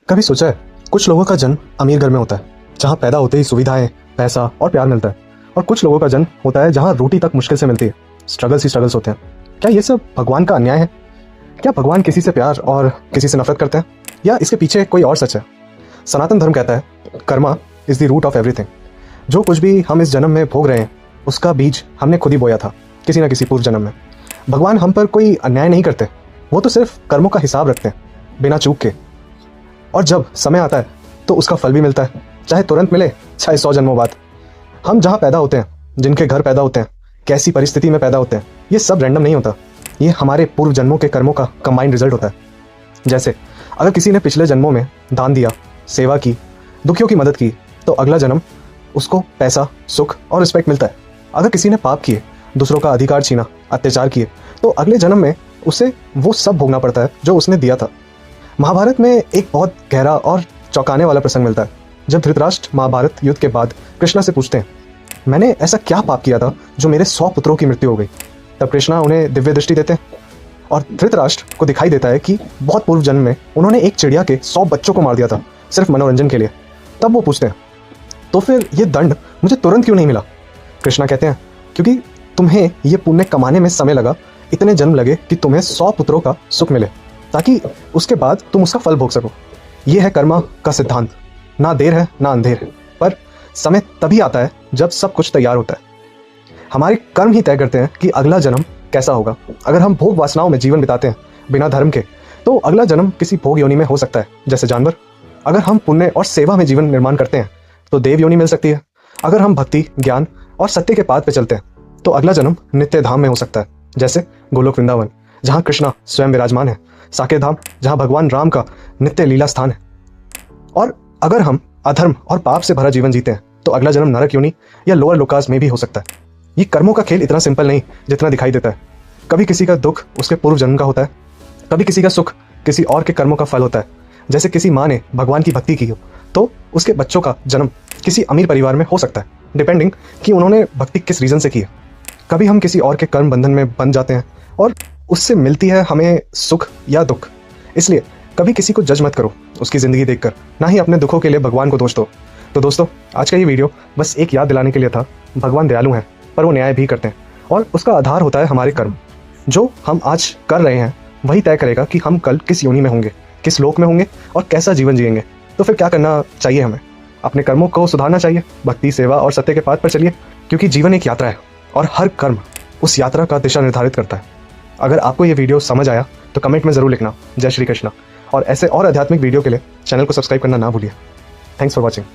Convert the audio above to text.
कभी सोचा है कुछ लोगों का जन्म अमीर घर में होता है जहाँ पैदा होते ही सुविधाएं, पैसा और प्यार मिलता है, और कुछ लोगों का जन्म होता है जहाँ रोटी तक मुश्किल से मिलती है, स्ट्रगल्स ही स्ट्रगल्स होते हैं। क्या ये सब भगवान का अन्याय है? क्या भगवान किसी से प्यार और किसी से नफरत करते हैं, या इसके पीछे कोई और सच है? सनातन धर्म कहता है karma is the root of everything. जो कुछ भी हम इस जन्म में भोग रहे हैं उसका बीज हमने खुद ही बोया था किसी ना किसी पूर्व जन्म में। भगवान हम पर कोई अन्याय नहीं करते, वो तो सिर्फ कर्मों का हिसाब रखते हैं बिना चूक के, और जब समय आता है तो उसका फल भी मिलता है, चाहे तुरंत मिले चाहे 100 जन्मों बाद। हम जहाँ पैदा होते हैं, जिनके घर पैदा होते हैं, कैसी परिस्थिति में पैदा होते हैं, ये सब रैंडम नहीं होता। ये हमारे पूर्व जन्मों के कर्मों का कंबाइंड रिजल्ट होता है। जैसे अगर किसी ने पिछले जन्मों में दान दिया, सेवा की, दुखियों की मदद की, तो अगला जन्म उसको पैसा, सुख और रिस्पेक्ट मिलता है। अगर किसी ने पाप किए, दूसरों का अधिकार छीना, अत्याचार किए, तो अगले जन्म में उसे वो सब भोगना पड़ता है जो उसने दिया था। महाभारत में एक बहुत गहरा और चौंकाने वाला प्रसंग मिलता है जब धृतराष्ट्र महाभारत युद्ध के बाद कृष्णा से पूछते हैं, मैंने ऐसा क्या पाप किया था जो मेरे 100 पुत्रों की मृत्यु हो गई? तब कृष्णा उन्हें दिव्य दृष्टि देते हैं और धृतराष्ट्र को दिखाई देता है कि बहुत पूर्व जन्म में उन्होंने एक चिड़िया के 100 बच्चों को मार दिया था सिर्फ मनोरंजन के लिए। तब वो पूछते हैं, तो फिर ये दंड मुझे तुरंत क्यों नहीं मिला? कृष्णा कहते हैं, क्योंकि तुम्हें ये पुण्य कमाने में समय लगा, इतने जन्म लगे कि तुम्हें 100 पुत्रों का सुख मिले, ताकि उसके बाद तुम उसका फल भोग सको। ये है कर्मा का सिद्धांत। ना देर है ना अंधेर है, पर समय तभी आता है जब सब कुछ तैयार होता है। हमारे कर्म ही तय करते हैं कि अगला जन्म कैसा होगा। अगर हम भोग वासनाओं में जीवन बिताते हैं बिना धर्म के, तो अगला जन्म किसी भोग योनि में हो सकता है जैसे जानवर। अगर हम पुण्य और सेवा में जीवन निर्माण करते हैं तो देव योनि मिल सकती है। अगर हम भक्ति, ज्ञान और सत्य के पाथ पे चलते हैं तो अगला जन्म नित्य धाम में हो सकता है जैसे गोलोक वृंदावन, जहाँ कृष्णा स्वयं विराजमान है, साकेत धाम, जहाँ भगवान राम का नित्य लीला स्थान है। और अगर हम अधर्म और पाप से भरा जीवन जीते हैं तो अगला जन्म नरक योनि या लोअर लोकास में भी हो सकता है। ये कर्मों का खेल इतना सिंपल नहीं जितना दिखाई देता है। कभी किसी का दुख उसके पूर्व जन्म का होता है, कभी किसी का सुख किसी और के कर्मों का फल होता है। जैसे किसी माँ ने भगवान की भक्ति की हो तो उसके बच्चों का जन्म किसी अमीर परिवार में हो सकता है, डिपेंडिंग कि उन्होंने भक्ति किस रीजन से की है। कभी हम किसी और के कर्म बंधन में बंध जाते हैं और उससे मिलती है हमें सुख या दुख। इसलिए कभी किसी को जज मत करो उसकी ज़िंदगी देखकर, ना ही अपने दुखों के लिए भगवान को दोष दो। तो दोस्तों, आज का ये वीडियो बस एक याद दिलाने के लिए था, भगवान दयालु हैं पर वो न्याय भी करते हैं, और उसका आधार होता है हमारे कर्म। जो हम आज कर रहे हैं वही तय करेगा कि हम कल किस योनि में होंगे, किस लोक में होंगे और कैसा जीवन जिएंगे। तो फिर क्या करना चाहिए? हमें अपने कर्मों को सुधारना चाहिए, भक्ति, सेवा और सत्य के पाथ पर चलिए, क्योंकि जीवन एक यात्रा है और हर कर्म उस यात्रा का दिशा निर्धारित करता है। अगर आपको ये वीडियो समझ आया तो कमेंट में ज़रूर लिखना जय श्री कृष्णा, और ऐसे और आध्यात्मिक वीडियो के लिए चैनल को सब्सक्राइब करना ना भूलिए। Thanks for watching.